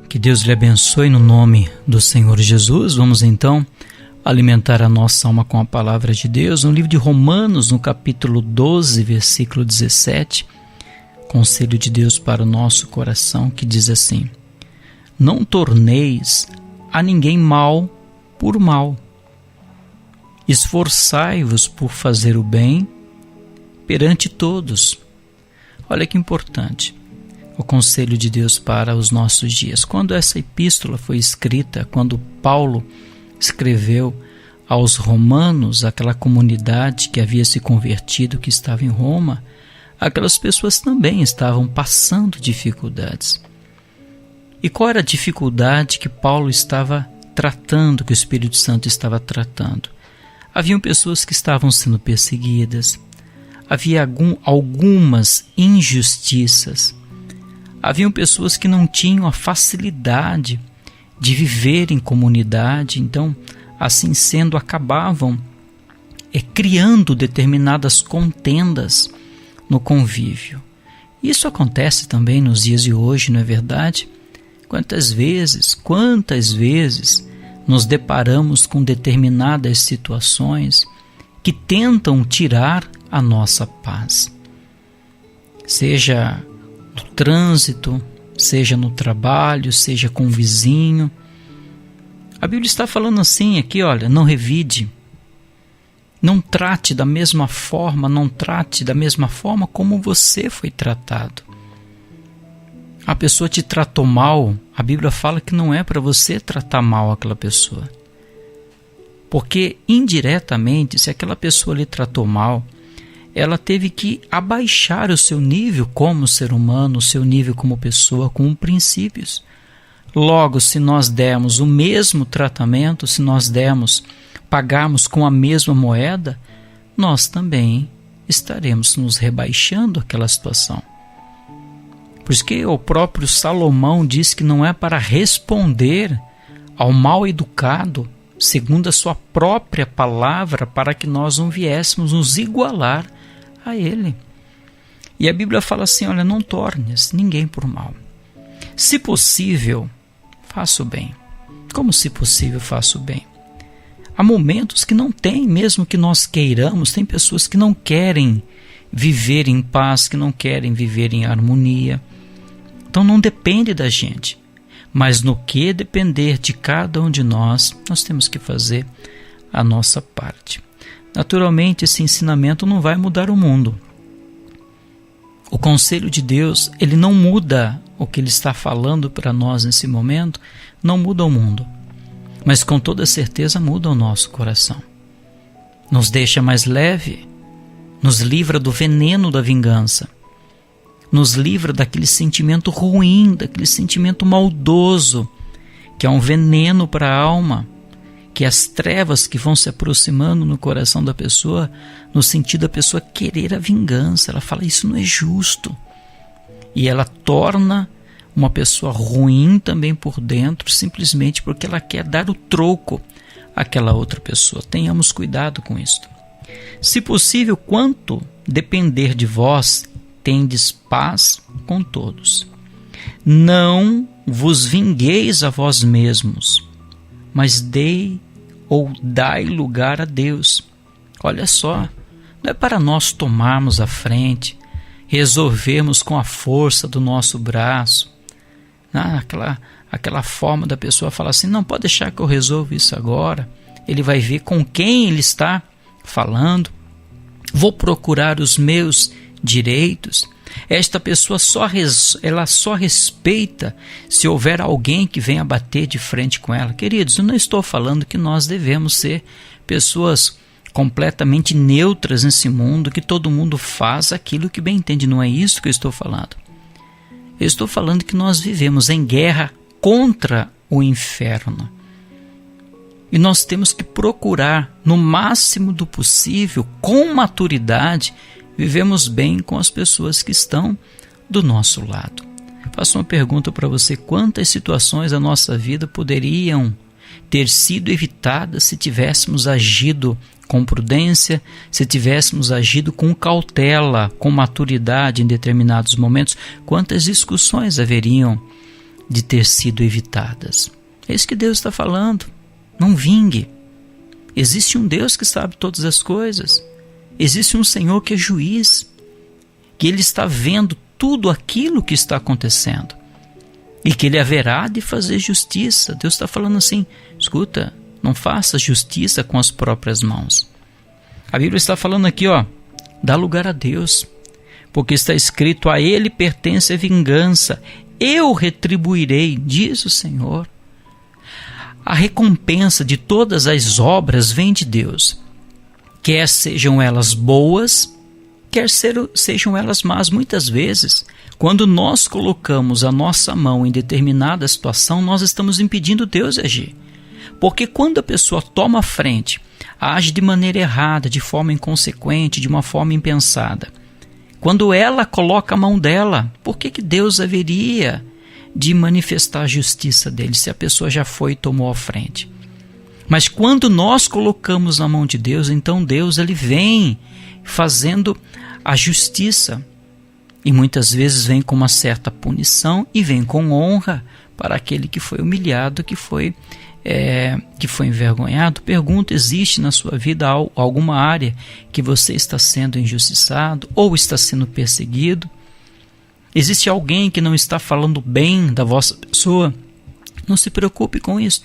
Que Deus lhe abençoe no nome do Senhor Jesus. Vamos então alimentar a nossa alma com a palavra de Deus. No livro de Romanos, no capítulo 12, versículo 17, conselho de Deus para o nosso coração, que diz assim: não torneis a ninguém mal por mal. Esforçai-vos por fazer o bem perante todos. Olha que importante o conselho de Deus para os nossos dias. Quando essa epístola foi escrita, quando Paulo escreveu aos romanos, aquela comunidade que havia se convertido, que estava em Roma, aquelas pessoas também estavam passando dificuldades. E qual era a dificuldade que Paulo estava tratando, que o Espírito Santo estava tratando? Haviam pessoas que estavam sendo perseguidas, havia algumas injustiças, haviam pessoas que não tinham a facilidade de viver em comunidade, então, assim sendo, acabavam criando determinadas contendas no convívio. Isso acontece também nos dias de hoje, não é verdade? Quantas vezes nos deparamos com determinadas situações que tentam tirar a nossa paz. Seja no trânsito, seja no trabalho, seja com o vizinho. A Bíblia está falando assim aqui, olha, não revide. Não trate da mesma forma como você foi tratado. A pessoa te tratou mal, a Bíblia fala que não é para você tratar mal aquela pessoa. Porque indiretamente, se aquela pessoa lhe tratou mal, ela teve que abaixar o seu nível como ser humano, o seu nível como pessoa, com princípios. Logo, se nós dermos o mesmo tratamento, se nós pagarmos com a mesma moeda, nós também estaremos nos rebaixando àquela situação. Por isso que o próprio Salomão diz que não é para responder ao mal educado, segundo a sua própria palavra, para que nós não viéssemos nos igualar a ele. E a Bíblia fala assim, olha, não tornes ninguém por mal. Se possível, faça o bem. Como se possível, faça o bem? Há momentos que não tem, mesmo que nós queiramos, tem pessoas que não querem viver em paz, que não querem viver em harmonia. Então não depende da gente. Mas no que depender de cada um de nós temos que fazer a nossa parte. Naturalmente, esse ensinamento não vai mudar o mundo. O conselho de Deus, ele não muda o que ele está falando para nós nesse momento, não muda o mundo. Mas com toda certeza muda o nosso coração. Nos deixa mais leve, nos livra do veneno da vingança, nos livra daquele sentimento ruim, daquele sentimento maldoso, que é um veneno para a alma, que as trevas que vão se aproximando no coração da pessoa, no sentido da pessoa querer a vingança. Ela fala, isso não é justo. E ela torna uma pessoa ruim também por dentro, simplesmente porque ela quer dar o troco àquela outra pessoa. Tenhamos cuidado com isto. Se possível, quanto depender de vós, tendes paz com todos. Não vos vingueis a vós mesmos, mas dai lugar a Deus. Olha só, não é para nós tomarmos a frente, resolvermos com a força do nosso braço. Aquela forma da pessoa falar assim, não, pode deixar que eu resolvo isso agora. Ele vai ver com quem ele está falando. Vou procurar os meus direitos. Esta pessoa ela só respeita se houver alguém que venha bater de frente com ela. Queridos, eu não estou falando que nós devemos ser pessoas completamente neutras nesse mundo, que todo mundo faz aquilo que bem entende. Não é isso que eu estou falando. Eu estou falando que nós vivemos em guerra contra o inferno. E nós temos que procurar, no máximo do possível, com maturidade, vivemos bem com as pessoas que estão do nosso lado. Faço uma pergunta para você: quantas situações da nossa vida poderiam ter sido evitadas se tivéssemos agido com prudência, se tivéssemos agido com cautela, com maturidade em determinados momentos, quantas discussões haveriam de ter sido evitadas. É isso que Deus está falando. Não vingue. Existe um Deus que sabe todas as coisas. Existe um Senhor que é juiz, que Ele está vendo tudo aquilo que está acontecendo e que Ele haverá de fazer justiça. Deus está falando assim, escuta, não faça justiça com as próprias mãos. A Bíblia está falando aqui, dá lugar a Deus, porque está escrito, a Ele pertence a vingança, eu retribuirei, diz o Senhor. A recompensa de todas as obras vem de Deus, quer sejam elas boas, quer sejam elas más. Muitas vezes, quando nós colocamos a nossa mão em determinada situação, nós estamos impedindo Deus de agir. Porque quando a pessoa toma a frente, age de maneira errada, de forma inconsequente, de uma forma impensada, quando ela coloca a mão dela, por que Deus haveria de manifestar a justiça dele, se a pessoa já foi e tomou a frente? Mas quando nós colocamos na mão de Deus, então Deus ele vem fazendo a justiça. E muitas vezes vem com uma certa punição e vem com honra para aquele que foi humilhado, que foi envergonhado. Pergunto, existe na sua vida alguma área que você está sendo injustiçado ou está sendo perseguido? Existe alguém que não está falando bem da vossa pessoa? Não se preocupe com isso,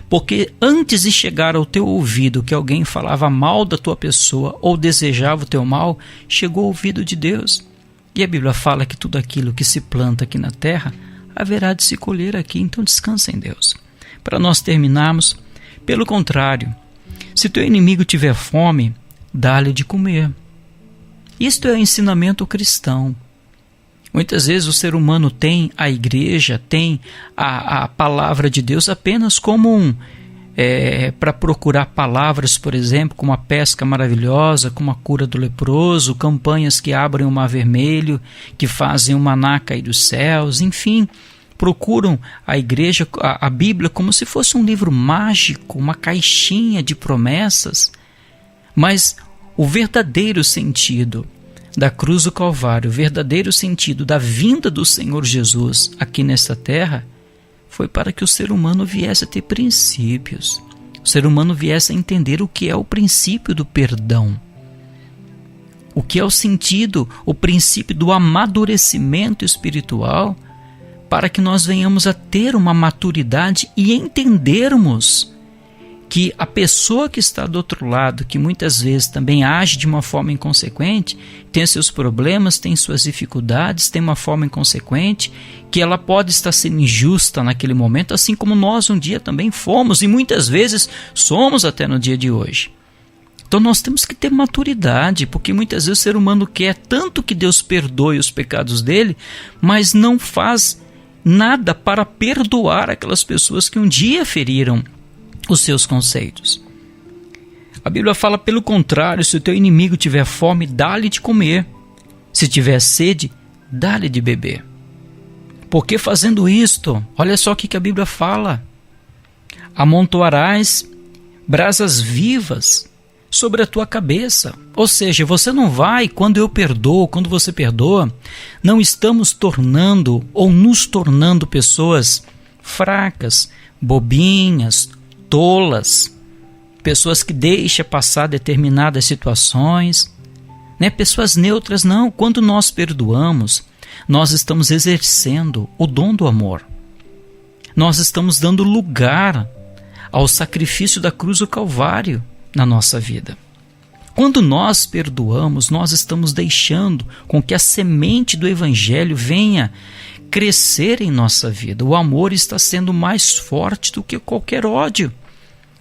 porque antes de chegar ao teu ouvido que alguém falava mal da tua pessoa ou desejava o teu mal, chegou ao ouvido de Deus. E a Bíblia fala que tudo aquilo que se planta aqui na terra haverá de se colher aqui, então descansa em Deus. Para nós terminarmos, pelo contrário, se teu inimigo tiver fome, dá-lhe de comer. Isto é ensinamento cristão. Muitas vezes o ser humano tem a igreja, tem a palavra de Deus apenas como para procurar palavras, por exemplo, como a pesca maravilhosa, como a cura do leproso, campanhas que abrem o mar vermelho, que fazem o maná cair dos céus, enfim, procuram a igreja, a Bíblia, como se fosse um livro mágico, uma caixinha de promessas. Mas o verdadeiro sentido da cruz do Calvário, o verdadeiro sentido da vinda do Senhor Jesus aqui nesta terra, foi para que o ser humano viesse a ter princípios. O ser humano viesse a entender o que é o princípio do perdão. O que é o sentido, o princípio do amadurecimento espiritual, para que nós venhamos a ter uma maturidade e entendermos que a pessoa que está do outro lado, que muitas vezes também age de uma forma inconsequente, tem seus problemas, tem suas dificuldades, tem uma forma inconsequente, que ela pode estar sendo injusta naquele momento, assim como nós um dia também fomos, e muitas vezes somos até no dia de hoje. Então nós temos que ter maturidade, porque muitas vezes o ser humano quer tanto que Deus perdoe os pecados dele, mas não faz nada para perdoar aquelas pessoas que um dia feriram os seus conceitos. A Bíblia fala, pelo contrário, se o teu inimigo tiver fome, dá-lhe de comer. Se tiver sede, dá-lhe de beber. Porque fazendo isto, olha só o que a Bíblia fala: amontoarás brasas vivas sobre a tua cabeça. Ou seja, você não vai, quando eu perdoo, quando você perdoa, não estamos tornando ou nos tornando pessoas fracas, bobinhas, tolas, pessoas que deixam passar determinadas situações, pessoas neutras. Não, quando nós perdoamos, nós estamos exercendo o dom do amor. Nós estamos dando lugar ao sacrifício da cruz do Calvário na nossa vida. Quando nós perdoamos, nós estamos deixando com que a semente do Evangelho venha crescer em nossa vida. O amor está sendo mais forte do que qualquer ódio.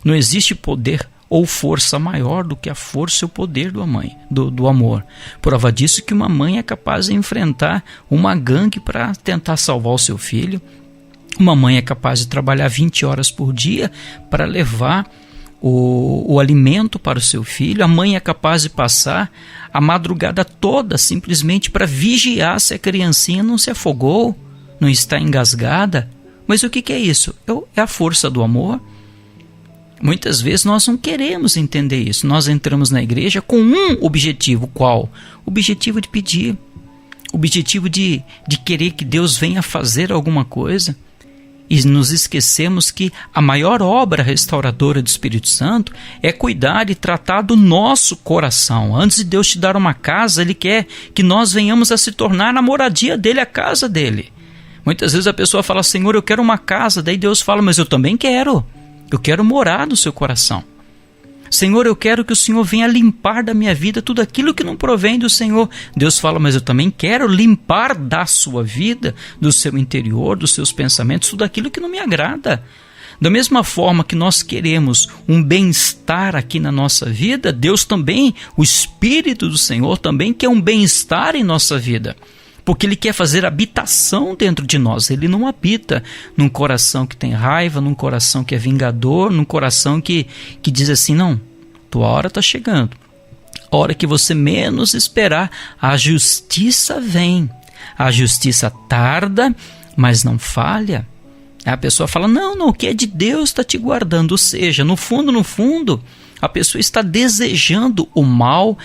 Não existe poder ou força maior do que a força e o poder do amor. Prova disso que uma mãe é capaz de enfrentar uma gangue para tentar salvar o seu filho. Uma mãe é capaz de trabalhar 20 horas por dia para levar o alimento para o seu filho. A mãe é capaz de passar a madrugada toda simplesmente para vigiar se a criancinha não se afogou, não está engasgada. Mas o que é isso? É a força do amor. Muitas vezes nós não queremos entender isso. Nós entramos na igreja com um objetivo. Qual? O objetivo de pedir. O objetivo de querer que Deus venha fazer alguma coisa. E nos esquecemos que a maior obra restauradora do Espírito Santo é cuidar e tratar do nosso coração. Antes de Deus te dar uma casa, Ele quer que nós venhamos a se tornar a moradia dEle, a casa dEle. Muitas vezes a pessoa fala, Senhor, eu quero uma casa. Daí Deus fala, mas eu também quero. Eu quero morar no seu coração. Senhor, eu quero que o Senhor venha limpar da minha vida tudo aquilo que não provém do Senhor. Deus fala, mas eu também quero limpar da sua vida, do seu interior, dos seus pensamentos, tudo aquilo que não me agrada. Da mesma forma que nós queremos um bem-estar aqui na nossa vida, Deus também, o Espírito do Senhor também quer um bem-estar em nossa vida. Porque Ele quer fazer habitação dentro de nós. Ele não habita num coração que tem raiva, num coração que é vingador, num coração que diz assim, não, tua hora está chegando. A hora que você menos esperar, a justiça vem. A justiça tarda, mas não falha. A pessoa fala, não, o que é de Deus está te guardando. Ou seja, no fundo, a pessoa está desejando o mal,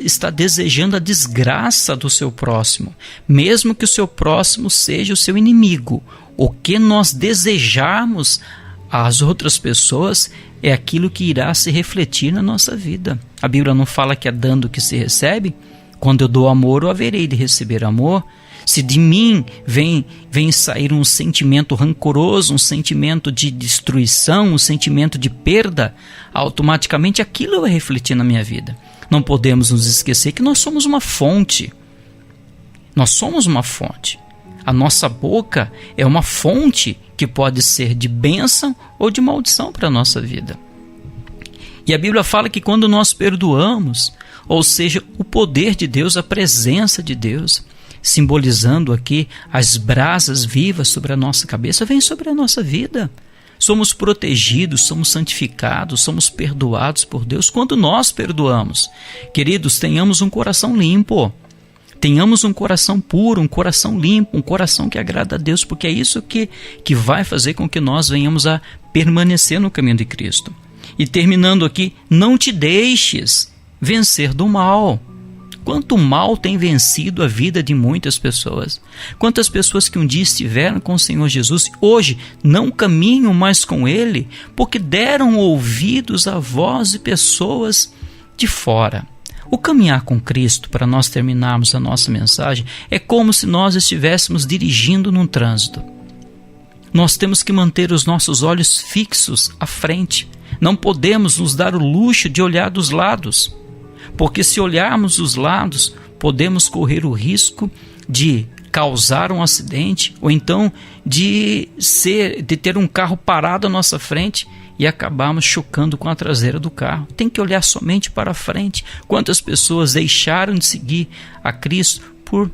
está desejando a desgraça do seu próximo, mesmo que o seu próximo seja o seu inimigo. O que nós desejarmos às outras pessoas é aquilo que irá se refletir na nossa vida. A Bíblia não fala que é dando que se recebe? Quando eu dou amor, eu haverei de receber amor. Se de mim vem sair um sentimento rancoroso, um sentimento de destruição, um sentimento de perda, automaticamente aquilo vai refletir na minha vida. Não podemos nos esquecer que nós somos uma fonte. Nós somos uma fonte. A nossa boca é uma fonte que pode ser de bênção ou de maldição para a nossa vida. E a Bíblia fala que quando nós perdoamos, ou seja, o poder de Deus, a presença de Deus, simbolizando aqui as brasas vivas sobre a nossa cabeça, vem sobre a nossa vida. Somos protegidos, somos santificados, somos perdoados por Deus quando nós perdoamos. Queridos, tenhamos um coração limpo, tenhamos um coração puro, um coração limpo, um coração que agrada a Deus, porque é isso que vai fazer com que nós venhamos a permanecer no caminho de Cristo. E terminando aqui, não te deixes vencer do mal. Quanto mal tem vencido a vida de muitas pessoas. Quantas pessoas que um dia estiveram com o Senhor Jesus, hoje não caminham mais com Ele, porque deram ouvidos à voz de pessoas de fora. O caminhar com Cristo, para nós terminarmos a nossa mensagem, é como se nós estivéssemos dirigindo num trânsito. Nós temos que manter os nossos olhos fixos à frente. Não podemos nos dar o luxo de olhar dos lados. Porque se olharmos os lados, podemos correr o risco de causar um acidente ou então de ter um carro parado à nossa frente e acabarmos chocando com a traseira do carro. Tem que olhar somente para a frente. Quantas pessoas deixaram de seguir a Cristo por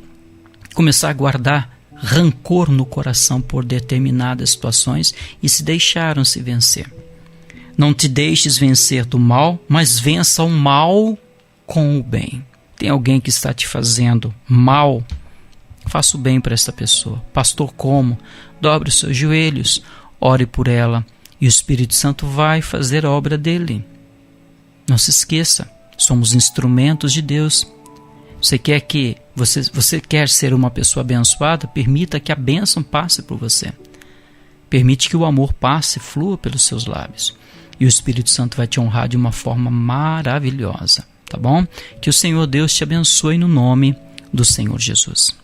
começar a guardar rancor no coração por determinadas situações e se deixaram se vencer. Não te deixes vencer do mal, mas vença o mal com o bem. Tem alguém que está te fazendo mal? Faça o bem para esta pessoa. Pastor, como? Dobre os seus joelhos, ore por ela e o Espírito Santo vai fazer a obra dele. Não se esqueça, somos instrumentos de Deus. Você quer ser uma pessoa abençoada? Permita que a bênção passe por você. Permite que o amor passe, flua pelos seus lábios. E o Espírito Santo vai te honrar de uma forma maravilhosa. Tá bom? Que o Senhor Deus te abençoe no nome do Senhor Jesus.